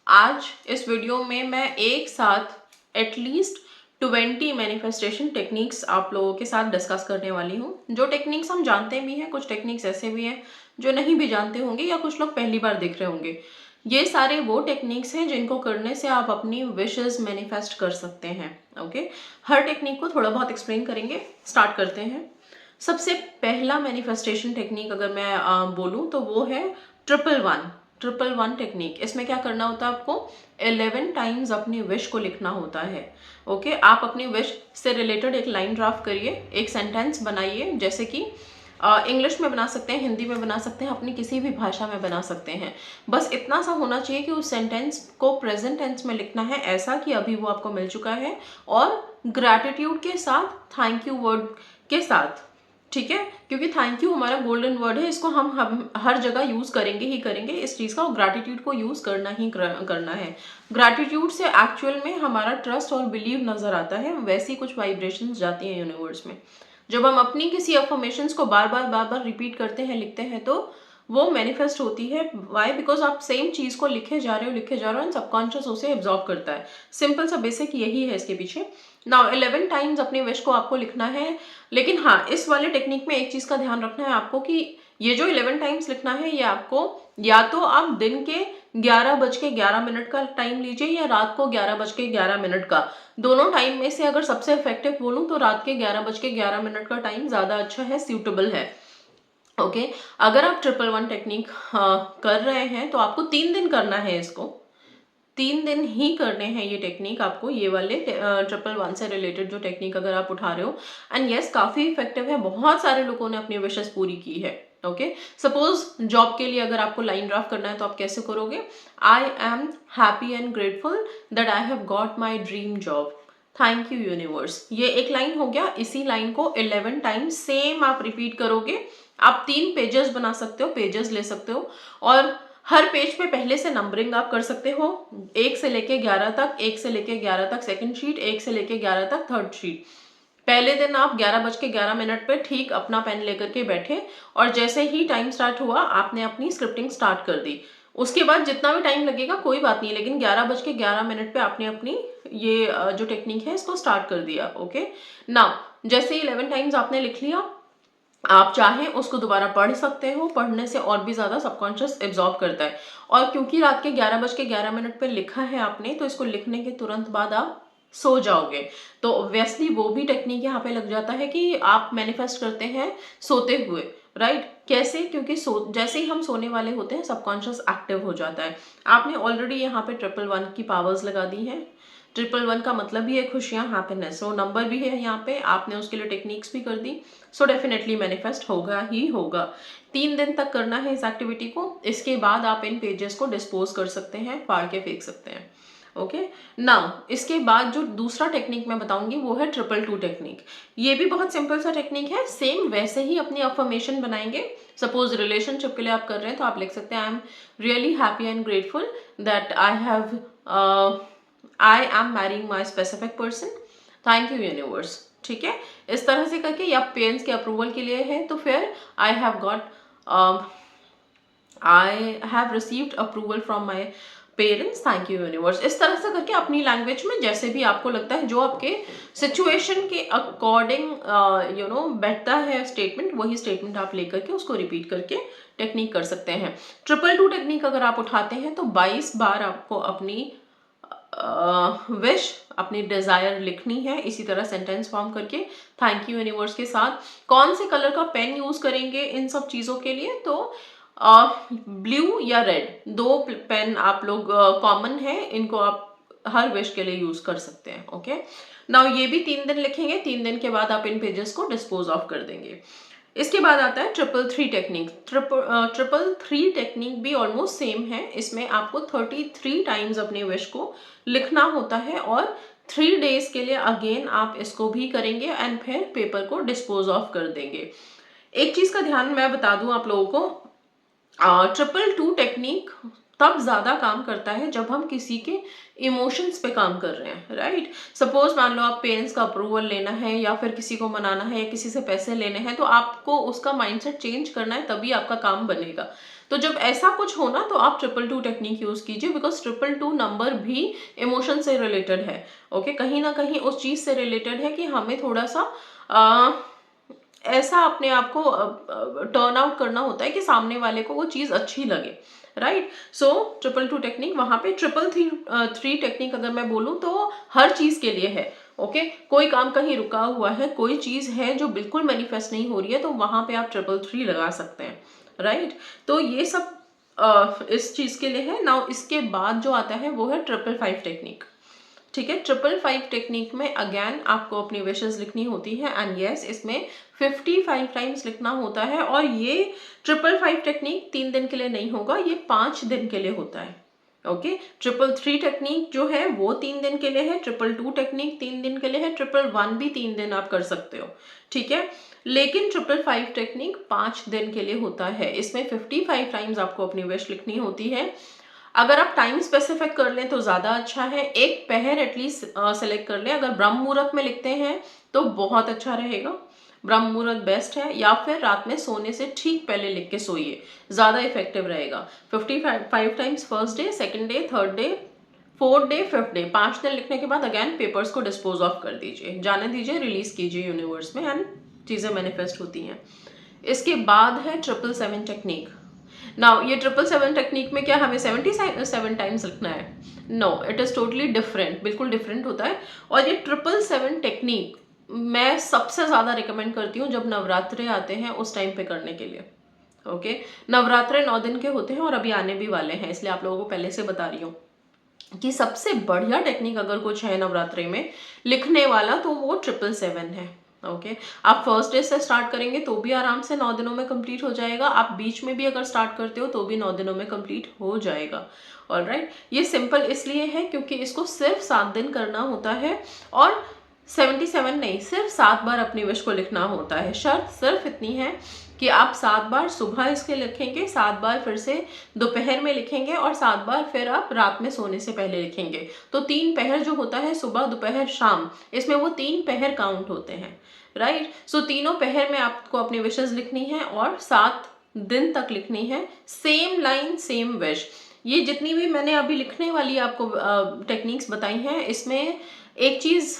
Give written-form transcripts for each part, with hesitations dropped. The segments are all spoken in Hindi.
आज इस वीडियो में मैं एक साथ एटलीस्ट 20 मैनिफेस्टेशन टेक्निक्स आप लोगों के साथ डिस्कस करने वाली हूँ। जो टेक्निक्स हम जानते भी हैं, कुछ टेक्निक्स ऐसे भी हैं जो नहीं भी जानते होंगे या कुछ लोग पहली बार देख रहे होंगे। ये सारे वो टेक्निक्स हैं जिनको करने से आप अपनी विशेस मैनिफेस्ट कर सकते हैं। ओके, हर टेक्निक को थोड़ा बहुत एक्सप्लेन करेंगे। स्टार्ट करते हैं। सबसे पहला मैनिफेस्टेशन टेक्निक अगर मैं बोलूँ तो वो है 111 टेक्निक। इसमें क्या करना होता है, आपको 11 टाइम्स अपनी विश को लिखना होता है। ओके, आप अपनी विश से रिलेटेड एक लाइन ड्राफ्ट करिए, एक सेंटेंस बनाइए, जैसे कि इंग्लिश में बना सकते हैं, हिंदी में बना सकते हैं, अपनी किसी भी भाषा में बना सकते हैं। बस इतना सा होना चाहिए कि उस सेंटेंस को प्रेजेंट टेंस में लिखना है, ऐसा कि अभी वो आपको मिल चुका है, और ग्रैटिट्यूड के साथ, थैंक यू वर्ड के साथ। ठीक है, क्योंकि थैंक यू हमारा गोल्डन वर्ड है, इसको हम हर जगह यूज करेंगे ही करेंगे इस चीज का, और ग्रैटिट्यूड को यूज करना ही करना है। ग्रैटिट्यूड से एक्चुअल में हमारा ट्रस्ट और बिलीव नजर आता है, वैसी कुछ वाइब्रेशंस जाती हैं यूनिवर्स में। जब हम अपनी किसी अफर्मेशंस को बार बार रिपीट करते हैं, लिखते हैं, तो वो मैनिफेस्ट होती है। वाई? बिकॉज आप सेम चीज को लिखे जा रहे हो एंड सबकॉन्शियस उसे एब्जॉर्ब करता है। सिंपल सा बेसिक यही है इसके पीछे। नाउ 11 टाइम्स अपने विश को आपको लिखना है, लेकिन हाँ, इस वाले टेक्निक में एक चीज का ध्यान रखना है आपको कि ये जो 11 टाइम्स लिखना है, ये आपको या तो आप दिन के 11:11 का टाइम लीजिए या रात को 11:11 का। दोनों टाइम में से अगर सबसे इफेक्टिव बोलूं तो रात के 11:11 का टाइम ज्यादा अच्छा है, सूटेबल है। ओके, अगर आप 111 टेक्निक कर रहे हैं तो आपको 3 दिन करना है इसको। 3 दिन ही करने हैं ये टेक्निक आपको, ये वाले 111 से रिलेटेड जो टेक्निक अगर आप उठा रहे हो। एंड यस, काफी इफेक्टिव है, बहुत सारे लोगों ने अपनी विशेस पूरी की है। ओके, सपोज जॉब के लिए अगर आपको लाइन ड्राफ्ट करना है तो आप कैसे करोगे? I am happy and grateful that I have got my dream job, thank you universe. ये एक लाइन हो गया। इसी लाइन को 11 टाइम्स सेम आप रिपीट करोगे। आप 3 पेजेस बना सकते हो, पेजेस ले सकते हो, और हर पेज पे पहले से नंबरिंग आप कर सकते हो, 1 से लेके 11 तक, 1 से लेके 11 तक सेकंड शीट, 1 से लेके 11 तक थर्ड शीट। पहले दिन आप 11:11 पे ठीक अपना पेन लेकर के बैठे, और जैसे ही टाइम स्टार्ट हुआ आपने अपनी स्क्रिप्टिंग स्टार्ट कर दी। उसके बाद जितना भी टाइम लगेगा कोई बात नहीं, लेकिन 11:11 पे आपने अपनी ये जो टेक्निक है इसको स्टार्ट कर दिया। ओके, नाउ जैसे 11 टाइम्स आपने लिख लिया, आप चाहें उसको दोबारा पढ़ सकते हो, पढ़ने से और भी ज्यादा सबकॉन्शियस एब्जॉर्ब करता है। और क्योंकि रात के 11:11 पे लिखा है आपने, तो इसको लिखने के तुरंत बाद आप सो जाओगे, तो ऑब्वियसली वो भी टेक्निक यहाँ पे लग जाता है कि आप मैनिफेस्ट करते हैं सोते हुए। राइट? कैसे? क्योंकि जैसे ही हम सोने वाले होते हैं सबकॉन्शियस एक्टिव हो जाता है। आपने ऑलरेडी यहाँ पे 111 की पावर्स लगा दी हैं। 111 का मतलब ही है खुशियां, हैप्पीनेस। सो नंबर भी है यहाँ पे, आपने उसके लिए टेक्निक्स भी कर दी, सो डेफिनेटली मैनिफेस्ट होगा ही होगा। 3 दिन तक करना है इस एक्टिविटी को। इसके बाद आप इन पेजेस को डिस्पोज कर सकते हैं, फाड़ के फेंक सकते हैं। ओके, नाउ इसके बाद जो दूसरा टेक्निक मैं बताऊंगी वो है 222 टेक्निक। ये भी बहुत सिंपल सा टेक्निक है, सेम वैसे ही अपनी अफर्मेशन बनाएंगे। सपोज रिलेशनशिप के लिए आप कर रहे हैं तो आप लिख सकते हैं, I am really happy and grateful that I am marrying my specific person, thank you universe. ठीक है, इस तरह से करके, या पेरेंट्स के अप्रूवल के लिए है तो फिर I have received approval from my parents, thank you universe. इस तरह से करके अपनी लैंग्वेज में जैसे भी आपको लगता है, जो आपके सिचुएशन के अकॉर्डिंग बैठता है स्टेटमेंट, वही स्टेटमेंट आप लेकर के उसको रिपीट करके टेक्निक कर सकते हैं। 222 टेक्निक अगर आप उठाते हैं तो 22 बार आपको अपनी विश, अपनी डिजायर लिखनी है, इसी तरह सेंटेंस फॉर्म करके थैंक यू यूनिवर्स के साथ। कौन से कलर का पेन यूज करेंगे इन सब चीजों के लिए? तो ब्लू या रेड, 2 पेन आप लोग कॉमन है, इनको आप हर विश के लिए यूज कर सकते हैं। ओके, नाउ ये भी 3 दिन लिखेंगे। 3 दिन के बाद आप इन पेजेस को डिस्पोज ऑफ कर देंगे। इसके बाद आता है 333 टेक्निक। 333 टेक्निक भी ऑलमोस्ट सेम है। इसमें आपको 33 टाइम्स अपने विश को लिखना होता है, और 3 डेज के लिए अगेन आप इसको भी करेंगे एंड फिर पेपर को डिस्पोज ऑफ कर देंगे। एक चीज का ध्यान मैं बता दूं आप लोगों को, 222 टेक्निक तब ज्यादा काम करता है जब हम किसी के इमोशंस पे काम कर रहे हैं। राइट? सपोज मान लो आप पेरेंट्स का अप्रूवल लेना है, या फिर किसी को मनाना है, या किसी से पैसे लेने हैं, तो आपको उसका माइंडसेट चेंज करना है, तभी आपका काम बनेगा। तो जब ऐसा कुछ हो ना तो आप 222 टेक्निक यूज कीजिए, बिकॉज 222 नंबर भी इमोशन से रिलेटेड है। ओके, कहीं ना कहीं उस चीज से रिलेटेड है कि हमें थोड़ा सा ऐसा अपने आप को टर्न आउट करना होता है कि सामने वाले को वो चीज अच्छी लगे, राइट। सो 222 टेक्निक, वहां पे 333 टेक्निक अगर मैं बोलूँ तो हर चीज के लिए है। ओके, कोई काम कहीं रुका हुआ है, कोई चीज है जो बिल्कुल मैनिफेस्ट नहीं हो रही है, तो वहां पे आप 333 लगा सकते हैं, राइट। तो ये सब इस चीज के लिए है। नाउ इसके बाद जो आता है वो है 555 टेक्निक। ठीक है, 555 टेक्निक में अगेन आपको अपनी विशेस लिखनी होती है, एंड यस इसमें 55 टाइम्स लिखना होता है। और ये 555 टेक्निक 3 दिन के लिए नहीं होगा, ये 5 दिन के लिए होता है। ओके, 333 टेक्निक जो है वो 3 दिन के लिए है, 222 टेक्निक 3 दिन के लिए है, 111 भी 3 दिन आप कर सकते हो, ठीक है। लेकिन 555 टेक्निक 5 दिन के लिए होता है। इसमें 55 टाइम्स आपको अपनी विश लिखनी होती है। अगर आप टाइम स्पेसिफिक कर लें तो ज़्यादा अच्छा है, एक पहर एटलीस्ट सेलेक्ट कर लें। अगर ब्रह्म मुहूर्त में लिखते हैं तो बहुत अच्छा रहेगा, ब्रह्म मुहूर्त बेस्ट है, या फिर रात में सोने से ठीक पहले लिख के सोइए, ज़्यादा इफेक्टिव रहेगा। 55 times first day, second day, third day, fourth day, fifth day, 5 दिन लिखने के बाद अगैन पेपर्स को डिस्पोज ऑफ कर दीजिए, जाने दीजिए, रिलीज कीजिए यूनिवर्स में, एंड चीज़ें मैनिफेस्ट होती हैं। इसके बाद है 777 टेक्निक। नाउ ये 777 टेक्निक में क्या हमें 77 टाइम्स लिखना है? No, it is totally different, बिल्कुल डिफरेंट होता है। और ये 777 टेक्निक मैं सबसे ज्यादा रिकमेंड करती हूँ जब नवरात्रे आते हैं उस टाइम पे करने के लिए। ओके, नवरात्रे 9 दिन के होते हैं और अभी आने भी वाले हैं, इसलिए आप लोगों को पहले से बता रही हूँ कि सबसे बढ़िया टेक्निक अगर कुछ है नवरात्रे में लिखने वाला तो वो 777 है। ओके, आप फर्स्ट डे से स्टार्ट करेंगे तो भी आराम से 9 दिनों में कंप्लीट हो जाएगा, आप बीच में भी अगर स्टार्ट करते हो तो भी 9 दिनों में कंप्लीट हो जाएगा। ऑलराइट, ये सिंपल इसलिए है क्योंकि इसको सिर्फ 7 दिन करना होता है, और 77 नहीं, सिर्फ 7 बार अपनी विश को लिखना होता है। शर्त सिर्फ इतनी है कि आप 7 बार सुबह इसके लिखेंगे, 7 बार फिर से दोपहर में लिखेंगे, और 7 बार फिर आप रात में सोने से पहले लिखेंगे। तो 3 पहर जो होता है, सुबह दोपहर शाम, इसमें वो 3 पहर काउंट होते हैं, राइट। सो तीनों पहर में आपको अपनी विशेस लिखनी है और 7 दिन तक लिखनी है, सेम लाइन सेम विश। ये जितनी भी मैंने अभी लिखने वाली आपको टेक्निक्स बताई हैं, इसमें एक चीज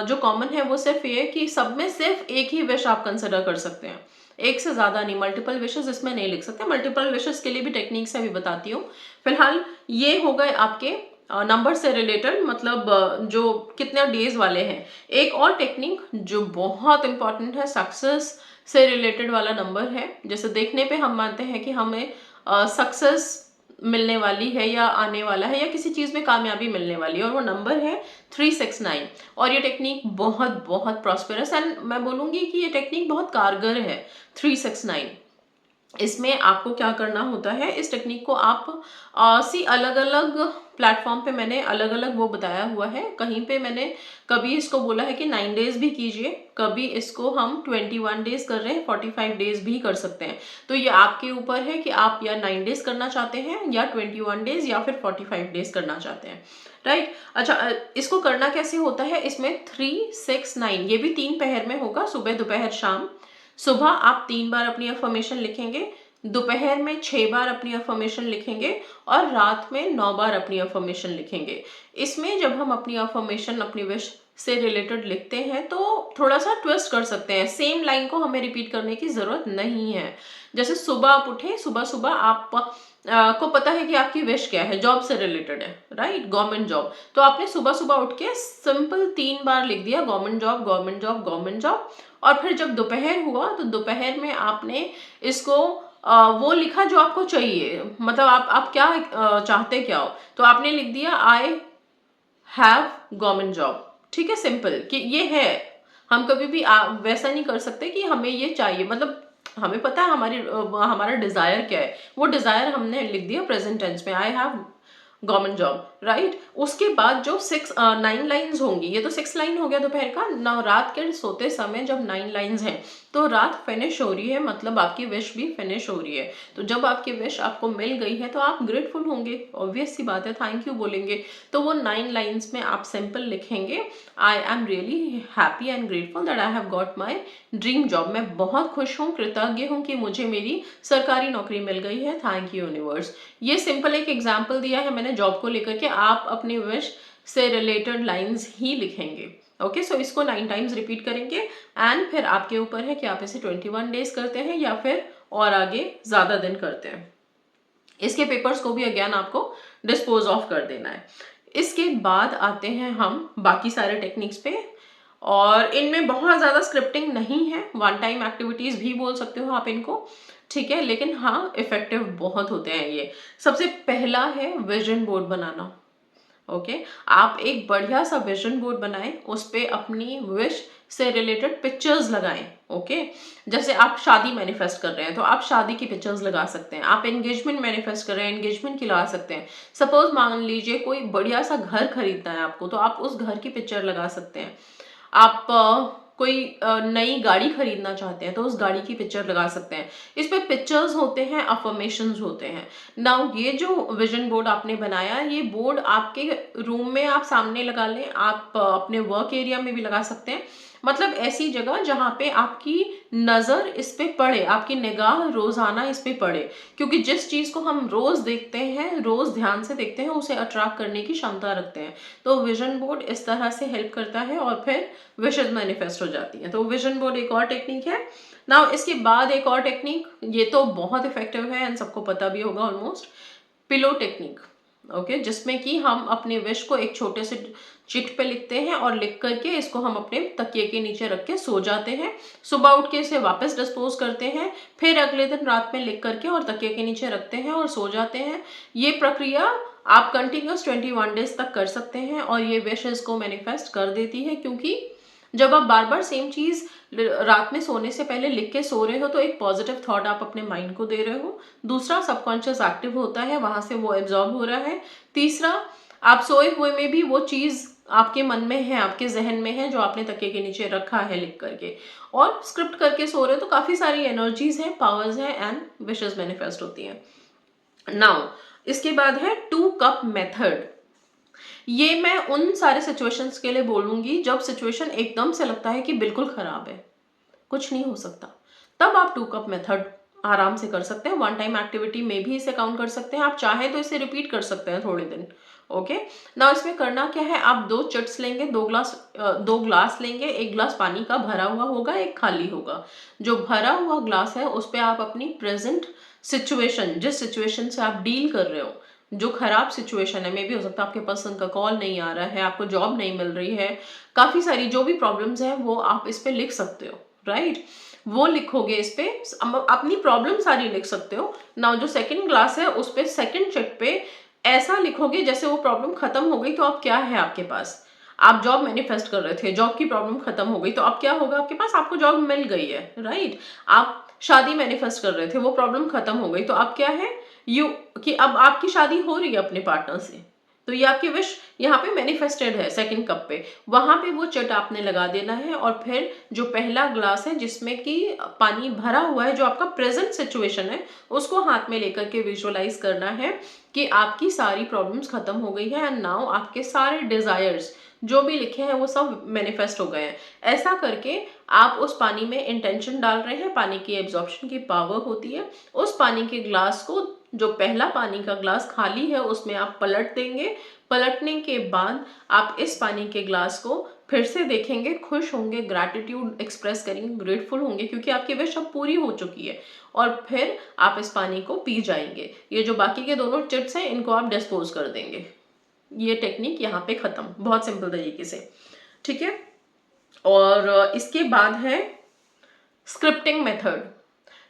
जो कॉमन है वो सिर्फ ये है कि सब में सिर्फ एक ही विश आप कंसिडर कर सकते हैं, एक से ज्यादा नहीं। मल्टीपल विशेस इसमें नहीं लिख सकते। मल्टीपल विशेस के लिए भी टेक्निक्स है, अभी बताती हूँ। फिलहाल ये हो गए आपके नंबर से रिलेटेड, मतलब जो कितने डेज वाले हैं। एक और टेक्निक जो बहुत इंपॉर्टेंट है, सक्सेस से रिलेटेड वाला नंबर है। जैसे देखने पे हम मानते हैं कि हमें सक्सेस मिलने वाली है या आने वाला है, या किसी चीज में कामयाबी मिलने वाली है, और वो नंबर है 369। और ये टेक्निक बहुत बहुत प्रॉस्पेरस, एंड मैं बोलूंगी कि ये टेक्निक बहुत कारगर है 369। इसमें आपको क्या करना होता है, इस टेक्निक को आप अलग अलग प्लेटफॉर्म पे मैंने अलग अलग वो बताया हुआ है। कहीं पे मैंने कभी इसको बोला है कि 9 डेज भी कीजिए, कभी इसको हम 21 डेज कर रहे हैं, 45 डेज भी कर सकते हैं। तो ये आपके ऊपर है कि आप या 9 डेज करना चाहते हैं, या 21 डेज, या फिर 45 डेज करना चाहते हैं, राइट। अच्छा, इसको करना कैसे होता है? इसमें 369 ये भी 3 पहर में होगा, सुबह दोपहर शाम। सुबह आप 3 बार अपनी अफर्मेशन लिखेंगे, दोपहर में 6 बार अपनी अफर्मेशन लिखेंगे, और रात में 9 बार अपनी अफर्मेशन लिखेंगे। इसमें जब हम अपनी अफर्मेशन अपनी विश से रिलेटेड लिखते हैं तो थोड़ा सा ट्विस्ट कर सकते हैं, सेम लाइन को हमें रिपीट करने की जरूरत नहीं है। जैसे सुबह आप उठे, सुबह सुबह आप को पता है कि आपकी विश क्या है, जॉब से रिलेटेड है, राइट, गवर्नमेंट जॉब। तो आपने सुबह सुबह उठ के सिंपल 3 बार लिख दिया, government job, government job, government job. और फिर जब दोपहर हुआ तो दोपहर में आपने इसको वो लिखा जो आपको चाहिए, मतलब आप क्या चाहते क्या हो। तो आपने लिख दिया आई हैव गवर्नमेंट जॉब, ठीक है, सिंपल कि ये है। हम कभी भी वैसा नहीं कर सकते कि हमें ये चाहिए, मतलब हमें पता है हमारा डिजायर क्या है, वो डिजायर हमने लिख दिया प्रेजेंट टेंस में, I have government job, right. उसके बाद जो 9 लाइन्स होंगी, ये तो 6 लाइन हो गया दोपहर का। ना रात के सोते समय जब 9 लाइन्स हैं तो रात फिनिश हो रही है, मतलब आपकी विश भी फिनिश हो रही है। तो जब आपकी विश आपको मिल गई है तो आप ग्रेटफुल होंगे, ऑब्वियस सी बात है, थैंक यू बोलेंगे। तो वो 9 लाइन्स में आप सिंपल लिखेंगे, I am really happy and grateful that I have got my dream job. मैं बहुत खुश हूँ, कृतज्ञ हूँ कि मुझे मेरी सरकारी नौकरी मिल गई है, थैंक यू यूनिवर्स। ये सिंपल एक एग्जाम्पल दिया है मैंने जॉब को लेकर के, आप अपनी विश से रिलेटेड लाइन्स ही लिखेंगे। ओके, सो इसको 9 टाइम्स रिपीट करेंगे एंड फिर आपके ऊपर है कि आप इसे 21 डेज करते हैं या फिर और आगे ज़्यादा दिन करते हैं। इसके पेपर्स को भी अगेन आपको डिस्पोज ऑफ कर देना है। इसके बाद आते हैं हम बाकी सारे टेक्निक्स पे, और इनमें बहुत ज़्यादा स्क्रिप्टिंग नहीं है, वन टाइम एक्टिविटीज़ भी बोल सकते हो आप इनको, ठीक है, लेकिन हाँ इफेक्टिव बहुत होते हैं ये। सबसे पहला है विजन बोर्ड बनाना। ओके, आप एक बढ़िया सा विजन बोर्ड बनाएं, उस पे अपनी विश से रिलेटेड पिक्चर्स लगाएं। ओके, जैसे आप शादी मैनिफेस्ट कर रहे हैं तो आप शादी की पिक्चर्स लगा सकते हैं, आप एंगेजमेंट मैनिफेस्ट कर रहे हैं एंगेजमेंट की लगा सकते हैं। सपोज मान लीजिए कोई बढ़िया सा घर खरीदना है आपको, तो आप उस घर की पिक्चर लगा सकते हैं। आप कोई नई गाड़ी खरीदना चाहते हैं तो उस गाड़ी की पिक्चर लगा सकते हैं। इस पे पिक्चर्स होते हैं, अफर्मेशंस होते हैं। नाउ ये जो विजन बोर्ड आपने बनाया, ये बोर्ड आपके रूम में आप सामने लगा लें, आप अपने वर्क एरिया में भी लगा सकते हैं, मतलब ऐसी जगह जहाँ पे आपकी नज़र इस पे पड़े, आपकी निगाह रोजाना इस पे पड़े, क्योंकि जिस चीज़ को हम रोज देखते हैं, रोज ध्यान से देखते हैं, उसे अट्रैक्ट करने की क्षमता रखते हैं। तो विजन बोर्ड इस तरह से हेल्प करता है और फिर विशेज मैनिफेस्ट हो जाती है। तो विजन बोर्ड एक और टेक्निक है। नाउ इसके बाद एक और टेक्निक, ये तो बहुत इफेक्टिव है एंड सबको पता भी होगा ऑलमोस्ट, पिलो टेक्निक। ओके, जिसमें कि हम अपने विश को एक छोटे से चिट पे लिखते हैं और लिख करके इसको हम अपने तकिए के नीचे रख के सो जाते हैं। सुबह उठ के इसे वापस डिस्पोज करते हैं, फिर अगले दिन रात में लिख करके और तकिए के नीचे रखते हैं और सो जाते हैं। ये प्रक्रिया आप कंटिन्यूस 21 डेज तक कर सकते हैं और ये विशेस को मैनिफेस्ट कर देती है, क्योंकि जब आप बार बार सेम चीज रात में सोने से पहले लिख के सो रहे हो तो एक पॉजिटिव थॉट आप अपने माइंड को दे रहे हो। दूसरा, सबकॉन्शियस एक्टिव होता है, वहां से वो एब्जॉर्ब हो रहा है। तीसरा, आप सोए हुए में भी वो चीज आपके मन में है, आपके जहन में है, जो आपने तकिए के नीचे रखा है लिख करके, और स्क्रिप्ट करके सो रहे हो। तो काफी सारी एनर्जीज हैं, पावर्स हैं एंड विशेस मैनिफेस्ट होती हैं। नाउ इसके बाद है 2 कप मेथड। ये मैं उन सारे सिचुएशंस के लिए बोलूंगी जब सिचुएशन एकदम से लगता है कि बिल्कुल खराब है, कुछ नहीं हो सकता, तब आप 2 कप मेथड आराम से कर सकते हैं। वन टाइम एक्टिविटी में भी इसे काउंट कर सकते हैं, आप चाहे तो इसे रिपीट कर सकते हैं थोड़े दिन। ओके, ना इसमें करना क्या है, आप 2 चिट्स लेंगे, 2 ग्लास लेंगे, एक ग्लास पानी का भरा हुआ होगा, एक खाली होगा। जो भरा हुआ ग्लास है उस पर आप अपनी प्रेजेंट सिचुएशन, जिस सिचुएशन से आप डील कर रहे हो, जो खराब सिचुएशन है, मे भी हो सकता है आपके पर्सन का कॉल नहीं आ रहा है, आपको जॉब नहीं मिल रही है, काफी सारी जो भी प्रॉब्लम्स हैं वो आप इस पे लिख सकते हो, राइट। वो लिखोगे इस पे, अपनी प्रॉब्लम सारी लिख सकते हो। नाउ जो सेकंड ग्लास है उस पे सेकंड चिट पे ऐसा लिखोगे जैसे वो प्रॉब्लम खत्म हो गई। तो अब क्या है आपके पास, आप जॉब मैनिफेस्ट कर रहे थे, जॉब की प्रॉब्लम खत्म हो गई, तो अब क्या होगा आपके पास, आपको जॉब मिल गई है, राइट। आप शादी मैनिफेस्ट कर रहे थे, वो प्रॉब्लम खत्म हो गई, तो अब क्या है, यू कि अब आपकी शादी हो रही है अपने पार्टनर से। तो ये आपकी विश यहाँ पे मैनिफेस्टेड है सेकंड कप पे, वहां पे वो चिट आपने लगा देना है। और फिर जो पहला ग्लास है जिसमें कि पानी भरा हुआ है, जो आपका प्रेजेंट सिचुएशन है, उसको हाथ में लेकर के विजुअलाइज करना है कि आपकी सारी प्रॉब्लम्स खत्म हो गई है एंड नाउ आपके सारे डिजायर्स जो भी लिखे हैं वो सब मैनिफेस्ट हो गए हैं। ऐसा करके आप उस पानी में इंटेंशन डाल रहे हैं, पानी की एब्जॉर्प्शन की पावर होती है। उस पानी के ग्लास को, जो पहला पानी का ग्लास खाली है, उसमें आप पलट देंगे। पलटने के बाद आप इस पानी के ग्लास को फिर से देखेंगे, खुश होंगे, ग्रैटिट्यूड एक्सप्रेस करेंगे, ग्रेटफुल होंगे क्योंकि आपकी विश अब पूरी हो चुकी है, और फिर आप इस पानी को पी जाएंगे। ये जो बाकी के दोनों चिट्स हैं इनको आप डिस्पोज कर देंगे। ये टेक्निक यहाँ पे खत्म, बहुत सिंपल तरीके से, ठीक है। और इसके बाद है स्क्रिप्टिंग मेथड।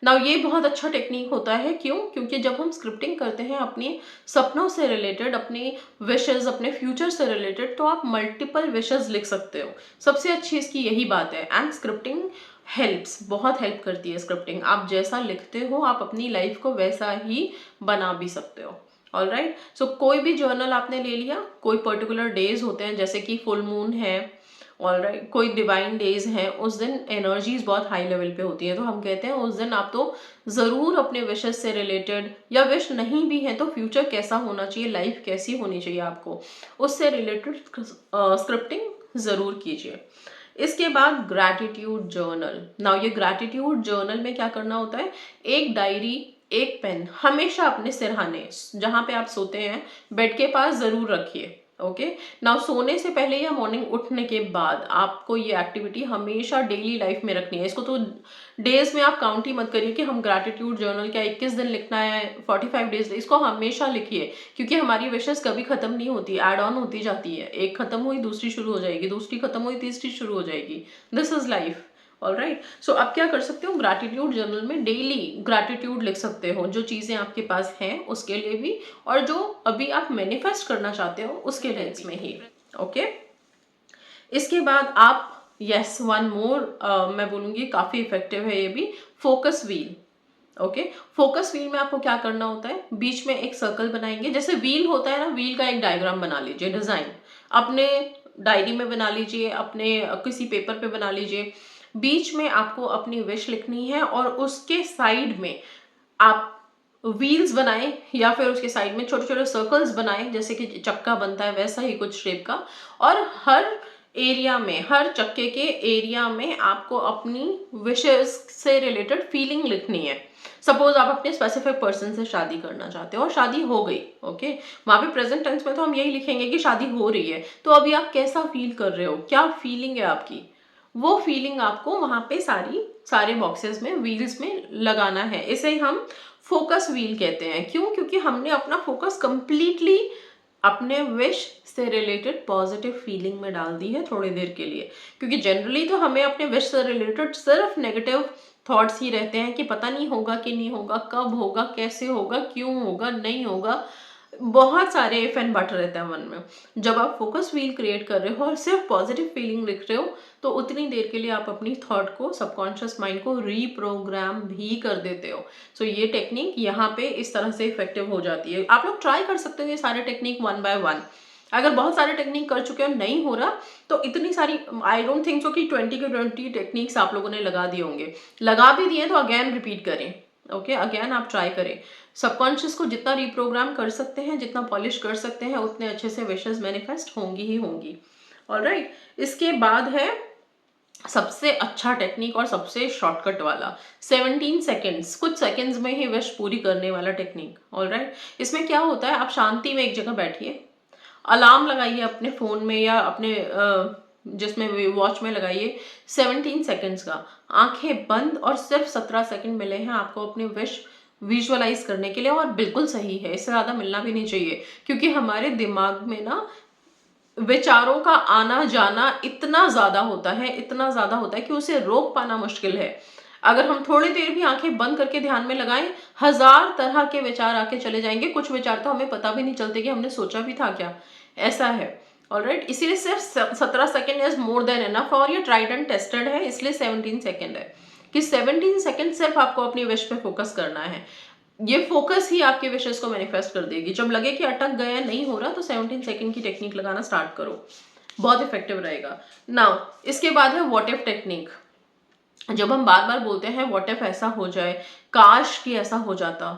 नाउ ये बहुत अच्छा टेक्निक होता है, क्यों, क्योंकि जब हम स्क्रिप्टिंग करते हैं अपने सपनों से रिलेटेड, अपनी विशेस, अपने फ्यूचर से रिलेटेड, तो आप मल्टीपल विशेस लिख सकते हो। सबसे अच्छी इसकी यही बात है। एंड स्क्रिप्टिंग हेल्प्स, बहुत हेल्प करती है स्क्रिप्टिंग। आप जैसा लिखते हो आप अपनी लाइफ को वैसा ही बना भी सकते हो। ऑलराइट। सो कोई भी जर्नल आपने ले लिया, कोई पर्टिकुलर डेज होते हैं जैसे कि फुल मून है, ऑलराइट, कोई डिवाइन डेज हैं, उस दिन एनर्जीज बहुत हाई लेवल पे होती है, तो हम कहते हैं उस दिन आप तो ज़रूर अपने विशेस से रिलेटेड, या विश नहीं भी है तो फ्यूचर कैसा होना चाहिए, लाइफ कैसी होनी चाहिए आपको, उससे रिलेटेड स्क्रिप्टिंग ज़रूर कीजिए। इसके बाद ग्रैटिट्यूड जर्नल। नाउ ये ग्रैटिट्यूड जर्नल में क्या करना होता है, एक डायरी, एक पेन हमेशा अपने सिरहाने, जहाँ पे आप सोते हैं बेड के पास ज़रूर रखिए। ओके। नाउ सोने से पहले या मॉर्निंग उठने के बाद आपको ये एक्टिविटी हमेशा डेली लाइफ में रखनी है। इसको तो डेज में आप काउंट ही मत करिए कि हम ग्रैटिट्यूड जर्नल क्या 21 दिन लिखना है, 45 डेज, इसको हमेशा लिखिए, क्योंकि हमारी विशेस कभी खत्म नहीं होती, एड ऑन होती जाती है। एक खत्म हुई दूसरी शुरू हो जाएगी, दूसरी खत्म हुई तीसरी शुरू हो जाएगी। This is life. ऑलराइट। सो अब क्या कर सकते हो, ग्रैटिट्यूड जर्नल में डेली ग्रैटिट्यूड लिख सकते हो, जो चीज़ें आपके पास हैं उसके लिए भी, और जो अभी आप मैनिफेस्ट करना चाहते हो उसके लिए में ही। ओके। इसके बाद आप, यस, वन मोर मैं बोलूँगी काफ़ी इफेक्टिव है ये भी, focus wheel. Okay. Focus wheel में आपको क्या करना होता है, बीच में एक सर्कल बनाएंगे, जैसे व्हील होता है ना, व्हील का एक डायग्राम बना लीजिए, डिजाइन अपने डायरी में बना लीजिए, अपने किसी पेपर पे बना लीजिए। बीच में आपको अपनी विश लिखनी है और उसके साइड में आप व्हील्स बनाएं, या फिर उसके साइड में छोटे छोटे सर्कल्स बनाएं, जैसे कि चक्का बनता है वैसा ही कुछ शेप का, और हर एरिया में, हर चक्के के एरिया में आपको अपनी विशेस से रिलेटेड फीलिंग लिखनी है। सपोज आप अपने स्पेसिफिक पर्सन से शादी करना चाहते हो और शादी हो गई, ओके, वहां पे प्रेजेंट टेंस में तो हम यही लिखेंगे कि शादी हो रही है, तो अभी आप कैसा फील कर रहे हो, क्या फीलिंग है आपकी, वो फीलिंग आपको वहां पे सारे बॉक्सेस में, व्हील्स में लगाना है। इसे हम फोकस व्हील कहते हैं। क्यों? क्योंकि हमने अपना फोकस कंप्लीटली अपने विश से रिलेटेड पॉजिटिव फीलिंग में डाल दी है थोड़ी देर के लिए, क्योंकि जनरली तो हमें अपने विश से रिलेटेड सिर्फ नेगेटिव थॉट्स ही रहते हैं कि पता नहीं होगा कि नहीं होगा, कब होगा, कैसे होगा, क्यों होगा, नहीं होगा, बहुत सारे इफ एंड बट रहते हैं मन में। जब आप फोकस व्हील क्रिएट कर रहे हो और सिर्फ पॉजिटिव फीलिंग लिख रहे हो, तो उतनी देर के लिए आप अपनी थॉट को, सबकॉन्शियस माइंड को रीप्रोग्राम भी कर देते हो। सो ये टेक्निक यहाँ पे इस तरह से इफेक्टिव हो जाती है। आप लोग ट्राई कर सकते हो ये सारे टेक्निक वन बाय वन। अगर बहुत सारे टेक्निक कर चुके हो नहीं हो रहा, तो इतनी सारी, आई डोंट थिंक सो कि 20 के 20 टेक्निक्स आप लोगों ने लगा दिए होंगे। लगा भी दिए तो अगेन रिपीट करें। ओके, अगेन आप ट्राई करें। सबकॉन्शियस को जितना रिप्रोग्राम कर सकते हैं, जितना पॉलिश कर सकते हैं, उतने अच्छे से विशेस मैनिफेस्ट होंगी ही होंगी। ऑलराइट। इसके बाद है सबसे अच्छा टेक्निक और सबसे शॉर्टकट वाला, 17 सेकेंड्स, कुछ सेकेंड्स में ही विश पूरी करने वाला टेक्निक। ऑलराइट। इसमें क्या होता है, आप शांति में एक जगह बैठिए, अलार्म लगाइए अपने फोन में या अपने जिसमें वॉच में लगाइए, 17 सेकेंड्स का, आंखें बंद, और सिर्फ 17 सेकेंड मिले हैं आपको अपने विश विजुअलाइज करने के लिए, और बिल्कुल सही है, इससे ज़्यादा मिलना भी नहीं चाहिए, क्योंकि हमारे दिमाग में ना विचारों का आना जाना इतना ज़्यादा होता है, इतना ज़्यादा होता है कि उसे रोक पाना मुश्किल है। अगर हम थोड़ी देर भी आंखें बंद करके ध्यान में लगाएं, 1000 तरह के विचार आके चले जाएंगे। कुछ विचार तो हमें पता भी नहीं चलते कि हमने सोचा भी था क्या, ऐसा है। ऑलराइट। इसीलिए सिर्फ 17 second is more than enough, और ये ट्राइड एंड टेस्टेड है, इसलिए 17 सेकेंड है कि 17 सेकेंड सिर्फ आपको अपनी विश पे फोकस करना है। ये फोकस ही आपके विशेस को मैनिफेस्ट कर देगी। जब लगे कि अटक गया, नहीं हो रहा, तो 17 सेकेंड की टेक्निक लगाना स्टार्ट करो, बहुत इफेक्टिव रहेगा। नाउ इसके बाद है व्हाट इफ टेक्निक। जब हम बार बार बोलते हैं व्हाट इफ ऐसा हो जाए, काश कि ऐसा हो जाता,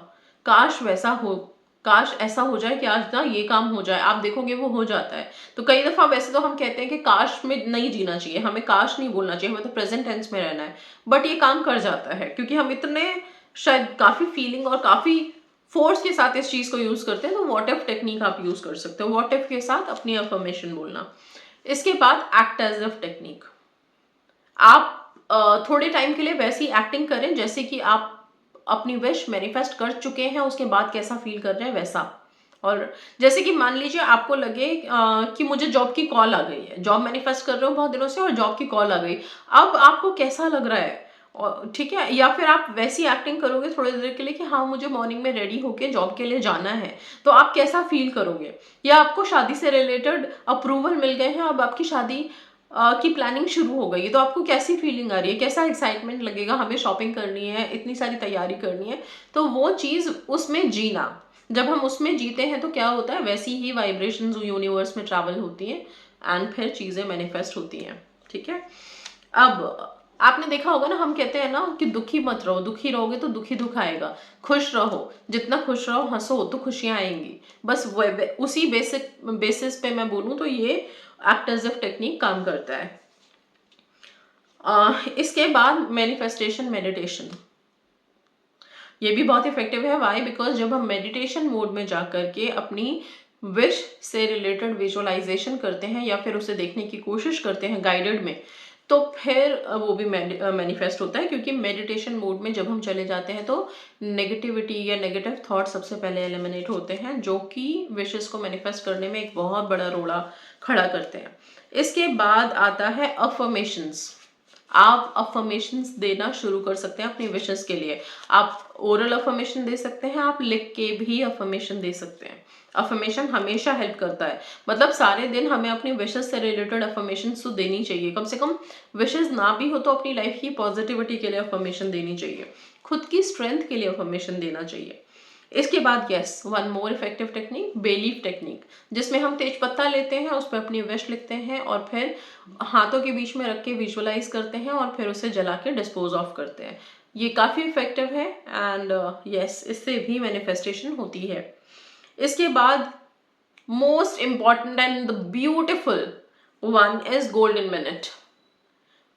काश वैसा हो, काश ऐसा हो जाए कि आज ना ये काम हो जाए, आप देखोगे वो हो जाता है। तो कई दफा वैसे तो हम कहते हैं कि काश में नहीं जीना चाहिए, हमें काश नहीं बोलना चाहिए, हमें तो प्रेजेंट टेंस में रहना है, बट ये काम कर जाता है क्योंकि हम इतने शायद काफी फीलिंग और काफी फोर्स के साथ इस चीज को यूज करते हैं। तो व्हाट इफ टेक्निक आप यूज कर सकते हो, व्हाट इफ के साथ अपनी अफर्मेशन बोलना। इसके बाद एक्ट एज इफ टेक्निक। आप थोड़े टाइम के लिए वैसी एक्टिंग करें जैसे कि आप अपनी विश मैनिफेस्ट कर चुके हैं, उसके बाद कैसा फील कर रहे हैं वैसा। और जैसे कि मान लीजिए आपको लगे कि मुझे जॉब की कॉल आ गई है, जॉब मैनिफेस्ट कर रहे हो बहुत दिनों से और जॉब की कॉल आ गई, अब आपको कैसा लग रहा है, और ठीक है, या फिर आप वैसी एक्टिंग करोगे थोड़ी देर के लिए कि हाँ मुझे मॉर्निंग में रेडी होके जॉब के लिए जाना है, तो आप कैसा फील करोगे। या आपको शादी से रिलेटेड अप्रूवल मिल गए हैं, अब आपकी शादी की प्लानिंग शुरू हो गई है, तो आपको कैसी फीलिंग आ रही है, कैसा एक्साइटमेंट लगेगा, हमें शॉपिंग करनी है, इतनी सारी तैयारी करनी है, तो वो चीज़ उसमें जीना। जब हम उसमें जीते हैं तो क्या होता है, वैसी ही वाइब्रेशंस यूनिवर्स में ट्रैवल होती हैं एंड फिर चीज़ें मैनिफेस्ट होती हैं। ठीक है, अब आपने देखा होगा ना, हम कहते हैं ना कि दुखी मत रहो, दुखी रहोगे तो दुखी दुख आएगा, खुश रहो, जितना खुश रहो हंसो तो खुशियां आएंगी। बस उसी बेसिस पे मैं बोलूँ तो ये एक्ट एज अ टेक्निक काम करता है। इसके बाद मैनिफेस्टेशन मेडिटेशन, ये भी बहुत इफेक्टिव है। वाई? बिकॉज जब हम मेडिटेशन मोड में जा करके अपनी विश से रिलेटेड विजुअलाइजेशन करते हैं या फिर उसे देखने की कोशिश करते हैं गाइडेड में, तो फिर वो भी मैनिफेस्ट होता है। क्योंकि मेडिटेशन मोड में जब हम चले जाते हैं तो नेगेटिविटी या नेगेटिव थॉट सबसे पहले एलिमिनेट होते हैं, जो कि विशेस को मैनिफेस्ट करने में एक बहुत बड़ा रोड़ा खड़ा करते हैं। इसके बाद आता है अफर्मेशंस। आप अफर्मेशंस देना शुरू कर सकते हैं अपनी विशेस के लिए। आप ओरल अफर्मेशन दे सकते हैं, आप लिख के भी अफर्मेशन दे सकते हैं। अफर्मेशन हमेशा हेल्प करता है, मतलब सारे दिन हमें अपनी विशेस से रिलेटेड अफर्मेशन तो देनी चाहिए। कम से कम विशेस ना भी हो तो अपनी लाइफ की पॉजिटिविटी के लिए अफर्मेशन देनी चाहिए, खुद की स्ट्रेंथ के लिए अफर्मेशन देना चाहिए। इसके बाद yes, one more effective technique, बेलीफ technique, जिसमें हम तेज पत्ता लेते हैं, उस पर अपनी विश लिखते हैं और फिर हाथों के बीच में रख के विजुअलाइज करते हैं और फिर उसे जला के डिस्पोज ऑफ करते हैं। ये काफ़ी इफेक्टिव है एंड यस, इससे भी मैनिफेस्टेशन होती है। इसके बाद most important and the beautiful one is golden minute.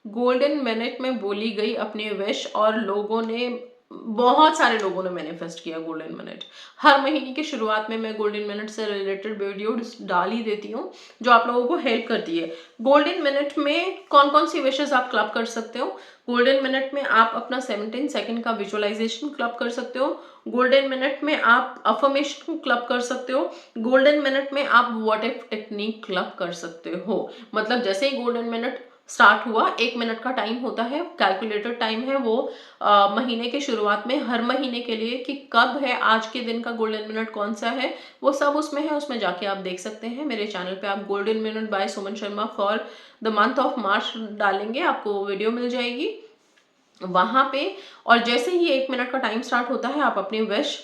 Golden minute में बोली गई अपनी विश और लोगों ने, बहुत सारे लोगों ने मैनिफेस्ट किया गोल्डन मिनट। हर महीने की शुरुआत में मैं गोल्डन मिनट से रिलेटेड वीडियोस डाल ही देती हूँ जो आप लोगों को हेल्प करती है। गोल्डन मिनट में कौन कौन सी विशेस आप क्लब कर सकते हो? गोल्डन मिनट में आप अपना 17 सेकंड का विजुअलाइजेशन क्लब कर सकते हो। गोल्डन मिनट में आप अफर्मेशन क्लब कर सकते हो। गोल्डन मिनट में आप व्हाट इफ टेक्निक क्लब कर सकते हो। मतलब जैसे ही गोल्डन मिनट स्टार्ट हुआ, 1 मिनट का टाइम होता है, कैलकुलेटेड टाइम है वो महीने के शुरुआत में हर महीने के लिए कि कब है, आज के दिन का गोल्डन मिनट कौन सा है, वो सब उसमें है। उसमें जाके आप देख सकते हैं। मेरे चैनल पे आप golden minute by Suman Sharma for the month of March डालेंगे, आपको वीडियो मिल जाएगी वहां पे। और जैसे ही 1 मिनट का टाइम स्टार्ट होता है, आप अपनी विश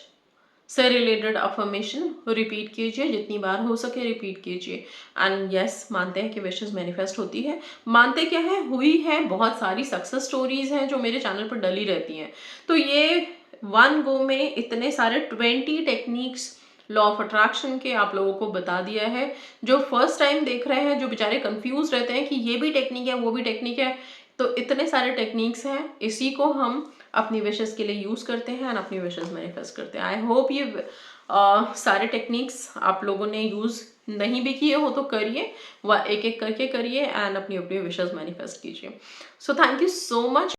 से रिलेटेड अफर्मेशन रिपीट कीजिए, जितनी बार हो सके रिपीट कीजिए। एंड यस, मानते हैं कि विशेस मैनिफेस्ट होती है। मानते क्या है, हुई है। बहुत सारी सक्सेस स्टोरीज हैं जो मेरे चैनल पर डली रहती हैं। तो ये वन गो में इतने सारे 20 टेक्निक्स लॉ ऑफ अट्रैक्शन के आप लोगों को बता दिया है। जो फर्स्ट टाइम देख रहे हैं, जो बेचारे कंफ्यूज रहते हैं कि ये भी टेक्निक है वो भी टेक्निक है, तो इतने सारे टेक्निक्स हैं, इसी को हम अपनी विशेस के लिए यूज करते हैं और अपनी विशेस मैनिफेस्ट करते हैं। आई होप ये सारे टेक्निक्स आप लोगों ने यूज नहीं भी किए हो तो करिए, वह एक एक करके करिए एंड अपनी अपनी विशेस मैनिफेस्ट कीजिए। So thank you so much.